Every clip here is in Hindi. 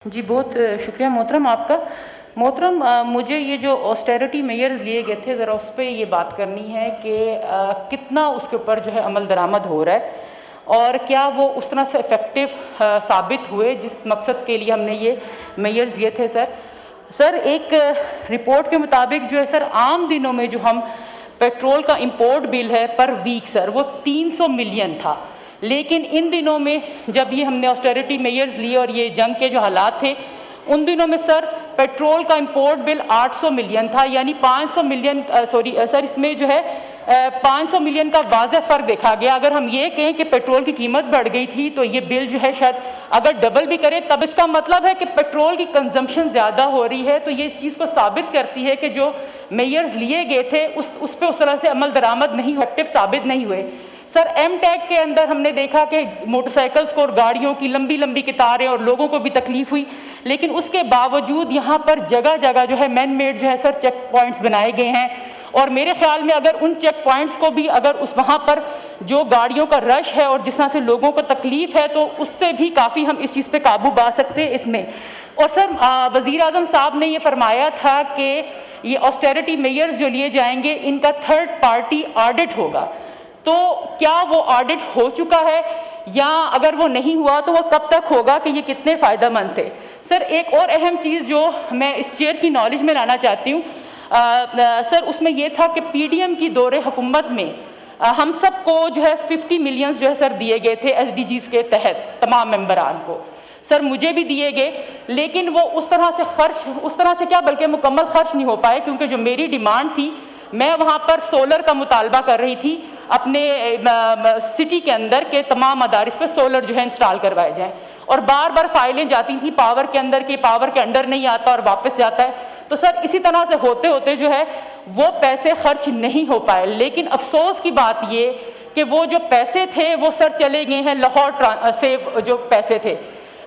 जी, बहुत शुक्रिया मोहतरम आपका। मोहतरम, मुझे ये जो ऑस्टेरिटी मेयर्स लिए गए थे, ज़रा उस पर ये बात करनी है कि कितना उसके ऊपर जो है अमल दरामद हो रहा है और क्या वो उस तरह से इफ़ेक्टिव साबित हुए जिस मकसद के लिए हमने ये मेयर्स लिए थे। सर एक रिपोर्ट के मुताबिक जो है सर, आम दिनों में जो हम पेट्रोल का इंपोर्ट बिल है पर वीक सर, वो 300 मिलियन था। लेकिन इन दिनों में जब ये हमने ऑस्टेरिटी मेयर्स लिए और ये जंग के जो हालात थे, उन दिनों में सर पेट्रोल का इंपोर्ट बिल 800 मिलियन था, यानी 500 मिलियन सर इसमें जो है 500 मिलियन का वाज़ेह फ़र्क देखा गया। अगर हम ये कहें कि पेट्रोल की कीमत बढ़ गई थी तो ये बिल जो है शायद अगर डबल भी करे तब इसका मतलब है कि पेट्रोल की कंजम्पशन ज़्यादा हो रही है। तो ये इस चीज़ को साबित करती है कि जो मेयर्स लिए गए थे उस पर उस तरह से अमल दरामद नहीं, एक्टिव साबित नहीं हुए। सर एम टैग के अंदर हमने देखा कि मोटरसाइकिल्स को और गाड़ियों की लंबी लंबी कतारें और लोगों को भी तकलीफ हुई, लेकिन उसके बावजूद यहाँ पर जगह जगह जो है मैन मेड जो है सर चेक पॉइंट्स बनाए गए हैं। और मेरे ख्याल में अगर उन चेक पॉइंट्स को भी अगर उस वहाँ पर जो गाड़ियों का रश है और जिस तरह से लोगों को तकलीफ है, तो उससे भी काफ़ी हम इस चीज़ पे काबू पा सकते हैं इसमें। और सर वज़ीर आज़म साहब ने ये फरमाया था कि ये ऑस्टेरिटी मेयर्स जो लिए जाएंगे इनका थर्ड पार्टी ऑडिट होगा। तो क्या वो ऑडिट हो चुका है, या अगर वो नहीं हुआ तो वो कब तक होगा, कि ये कितने फ़ायदेमंद थे। सर एक और अहम चीज़ जो मैं इस चेयर की नॉलेज में लाना चाहती हूँ सर, उसमें ये था कि पीडीएम की दौरे हुकूमत में हम सबको जो है 50 मिलियन जो है सर दिए गए थे एसडीजीज के तहत तमाम मेंबरान को। सर मुझे भी दिए गए, लेकिन वो उस तरह से क्या बल्कि मुकम्मल खर्च नहीं हो पाए, क्योंकि जो मेरी डिमांड थी, मैं वहाँ पर सोलर का मुतालबा कर रही थी अपने सिटी के अंदर के तमाम मदारिस पे सोलर जो है इंस्टॉल करवाए जाएं, और बार बार फाइलें जाती थी पावर के अंदर कि पावर के अंडर नहीं आता और वापस जाता है। तो सर इसी तरह से होते होते जो है वो पैसे खर्च नहीं हो पाए। लेकिन अफसोस की बात ये कि वो जो पैसे थे वो सर चले गए हैं लाहौर से जो पैसे थे।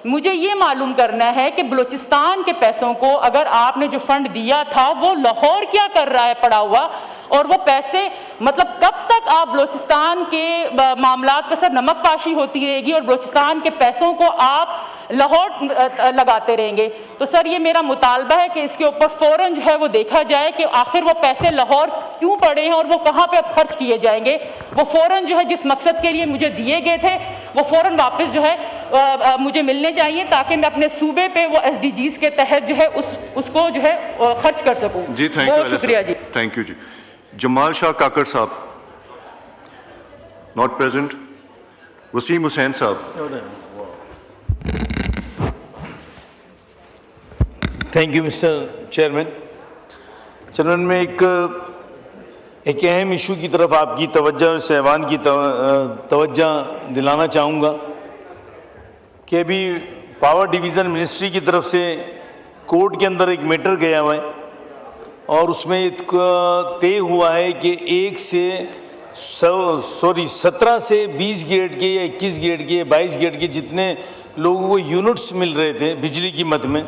मुझे ये मालूम करना है कि बलूचिस्तान के पैसों को अगर आपने जो फंड दिया था वो लाहौर क्या कर रहा है पड़ा हुआ, और वो पैसे मतलब कब तक आप बलूचिस्तान के मामलात पर सर नमक पाशी होती रहेगी और बलूचिस्तान के पैसों को आप लाहौर लगाते रहेंगे। तो सर ये मेरा मुतालबा है कि इसके ऊपर फ़ौरन जो है वो देखा जाए कि आखिर वो पैसे लाहौर क्यों पड़े हैं और वो कहाँ पे अब खर्च किए जाएंगे। वो फ़ौरन जो है जिस मकसद के लिए मुझे दिए गए थे वो फ़ौरन वापस जो है मुझे मिलने चाहिए, ताकि मैं अपने सूबे पे वो एसडीजीज के तहत जो है उसको जो है खर्च कर सकूँ। जी थैंक यू, शुक्रिया जी। थैंक यू जी। जमाल शाह काकड़ साहब नॉट प्रेजेंट। वसीम हुसैन साहब। Thank you mister chairman. मैं एक अहम इशू की तरफ आपकी तवज्जो सहवान की तवज्जो दिलाना चाहूँगा कि अभी पावर डिवीज़न मिनिस्ट्री की तरफ से कोर्ट के अंदर एक मैटर गया हुआ है, और उसमें तय हुआ है कि 17 से 20 ग्रेड के या 21 ग्रेड के या 22 ग्रेड के जितने लोगों को यूनिट्स मिल रहे थे बिजली की मद में,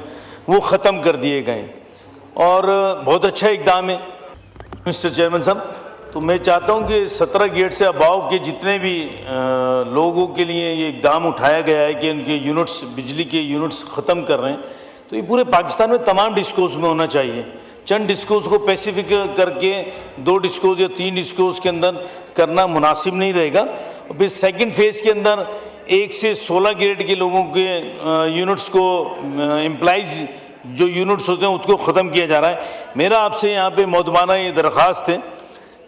वो ख़त्म कर दिए गए। और बहुत अच्छा इकदाम है मिस्टर चेयरमैन साहब। तो मैं चाहता हूं कि 17 ग्रेड से अबाव के जितने भी लोगों के लिए ये इकदाम उठाया गया है कि उनके यूनिट्स, बिजली के यूनिट्स ख़त्म कर रहे हैं, तो ये पूरे पाकिस्तान में तमाम डिस्कोज़ में होना चाहिए। चंद डिस्कोज़ को पैसिफिक करके 2 डिस्कोज़ या 3 डिस्कोज़ के अंदर करना मुनासिब नहीं रहेगा। और फिर सेकेंड फेज़ के अंदर 1 से 16 ग्रेड के लोगों के यूनिट्स को एम्प्लॉइज़ जो यूनिट्स होते हैं उसको ख़त्म किया जा रहा है। मेरा आपसे यहाँ पे मौदबाना ये दरख्वास्त है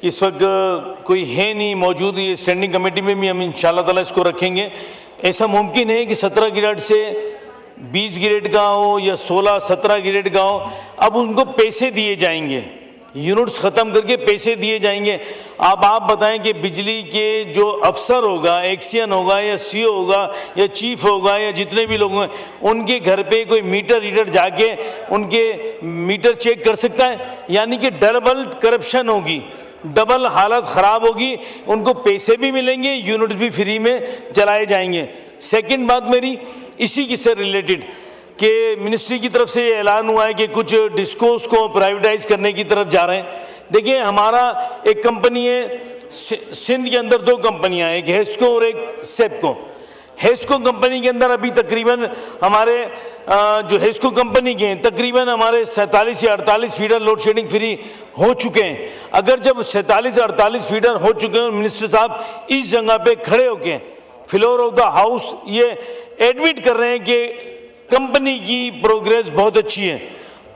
कि इस वक्त कोई है नहीं मौजूद, ये स्टैंडिंग कमेटी में भी हम इंशाअल्लाह ताला इसको रखेंगे। ऐसा मुमकिन है कि 17 ग्रेड से 20 ग्रेड का हो या 16-17 ग्रेड का हो, अब उनको पैसे दिए जाएंगे, यूनिट्स ख़त्म करके पैसे दिए जाएंगे। आप बताएं कि बिजली के जो अफसर होगा, एक्सियन होगा या सीओ होगा या चीफ होगा या जितने भी लोग हैं, उनके घर पे कोई मीटर रीडर जाके उनके मीटर चेक कर सकता है? यानी कि डबल करप्शन होगी, डबल हालत ख़राब होगी, उनको पैसे भी मिलेंगे, यूनिट भी फ्री में चलाए जाएंगे। सेकंड बात मेरी इसी की से रिलेटेड कि मिनिस्ट्री की तरफ से ये ऐलान हुआ है कि कुछ डिस्कोस को प्राइवेटाइज करने की तरफ जा रहे हैं। देखिए हमारा एक कंपनी है सिंध के अंदर, 2 कंपनियां हैं, एक हेस्को और एक सेपको। हेस्को कंपनी के अंदर अभी तकरीबन हमारे जो हेस्को कंपनी के हैं तकरीबन हमारे 47 या 48 फीडर लोड शेडिंग फ्री हो चुके हैं। अगर जब 47 या 48 फीडर हो चुके हैं, मिनिस्टर साहब इस जगह पे खड़े होके फ्लोर ऑफ द हाउस ये एडमिट कर रहे हैं कि कंपनी की प्रोग्रेस बहुत अच्छी है।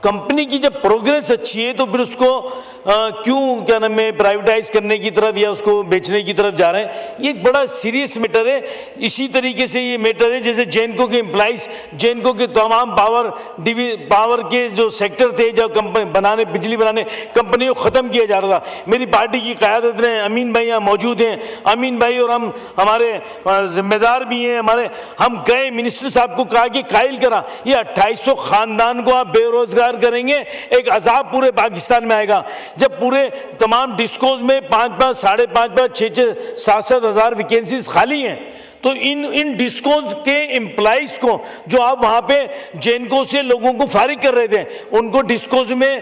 कंपनी की जब प्रोग्रेस अच्छी है तो फिर उसको क्यों क्या नाम है प्राइवेटाइज करने की तरफ या उसको बेचने की तरफ जा रहे हैं, ये एक बड़ा सीरियस मैटर है। इसी तरीके से ये मैटर है जैसे जेनको के एम्प्लॉइज, जेनको के तमाम पावर के जो सेक्टर थे जब कंपनी बनाने बिजली बनाने कंपनियों को ख़त्म किया जा रहा था। मेरी पार्टी की क़यादत ने अमीन भाई यहाँ मौजूद हैं, अमीन भाई और हम हमारे जिम्मेदार भी हैं हमारे, हम गए मिनिस्टर साहब को कहा कि कायल करा ये 2800 ख़ानदान को आप बेरोज़गार करेंगे, एक अजाब पूरे पाकिस्तान में आएगा। जब पूरे तमाम डिस्कोज में 5-5, 5.5, 6-6, 7-7 हज़ार वैकेंसीज खाली हैं, तो इन डिस्कोज के एम्प्लॉइज को जो आप वहाँ पे जेनको से लोगों को फारिग कर रहे थे उनको डिस्कोज में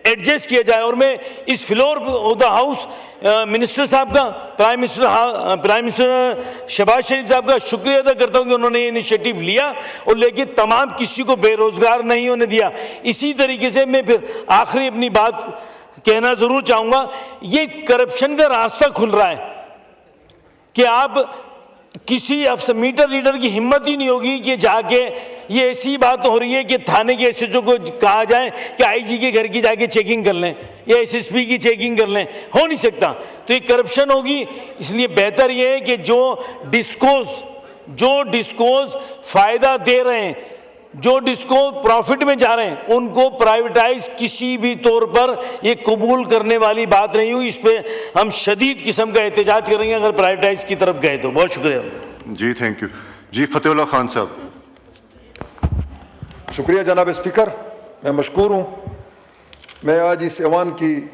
एडजस्ट किया जाए। और मैं इस floor of the house minister साहब का, प्राइम मिनिस्टर शहबाज शरीफ साहब का शुक्रिया अदा करता हूँ कि उन्होंने ये इनिशिएटिव लिया और लेके तमाम किसी को बेरोज़गार नहीं होने दिया। इसी तरीके से मैं फिर आखिरी अपनी बात कहना ज़रूर चाहूँगा, ये करप्शन का रास्ता खुल रहा है कि आप किसी अफसर मीटर रीडर की हिम्मत ही नहीं होगी कि जाके ये ऐसी बात हो रही है कि थाने के एसएचओ को कहा जाए कि आईजी के घर की जाके चेकिंग कर लें या एसएसपी की चेकिंग कर लें, हो नहीं सकता। तो ये करप्शन होगी। इसलिए बेहतर ये है कि जो डिस्कोज फ़ायदा दे रहे हैं, जो डिस्को प्रॉफिट में जा रहे हैं, उनको प्राइवेटाइज किसी भी तौर पर ये कबूल करने वाली बात नहीं हुई। इस पे हम शदीद किस्म का एहतजाज करेंगे अगर प्राइवेटाइज की तरफ गए तो। बहुत शुक्रिया जी, थैंक यू जी। फतेहुल्लाह खान साहब। शुक्रिया जनाब स्पीकर, मैं मशकूर हूँ। मैं आज इस ऐवान की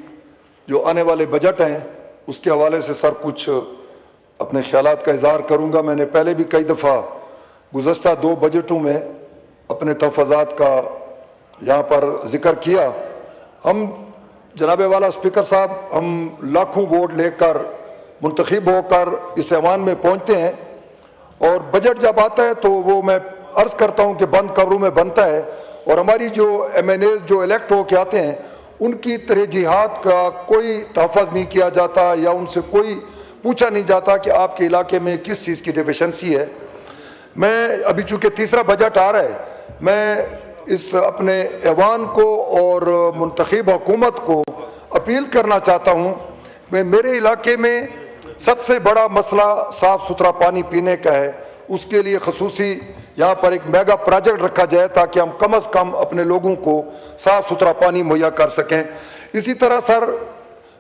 जो आने वाले बजट हैं उसके हवाले से सर कुछ अपने ख्यालात का इजहार करूँगा। मैंने पहले भी कई दफ़ा गुज़श्ता 2 बजटों में अपने तहफ़्फ़ुज़ात का यहाँ पर ज़िक्र किया। हम जनाब वाला स्पीकर साहब, हम लाखों वोट लेकर मुंतखब होकर इस ऐवान में पहुँचते हैं और बजट जब आता है तो वो मैं अर्ज़ करता हूँ कि बंद कमरों में बनता है और हमारी जो MNAs जो इलेक्ट हो के आते हैं उनकी तरजीहात का कोई तहफ़्फ़ुज़ नहीं किया जाता या उनसे कोई पूछा नहीं जाता कि आपके इलाके में किस चीज़ की डिफिशेंसी है। मैं अभी चूँकि तीसरा बजट आ रहा है, मैं इस अपने ऐवान को और मुंतखब हुकूमत को अपील करना चाहता हूँ। मेरे इलाके में सबसे बड़ा मसला साफ़ सुथरा पानी पीने का है, उसके लिए खसूसी यहाँ पर एक मेगा प्रोजेक्ट रखा जाए ताकि हम कम अज़ कम अपने लोगों को साफ़ सुथरा पानी मुहैया कर सकें। इसी तरह सर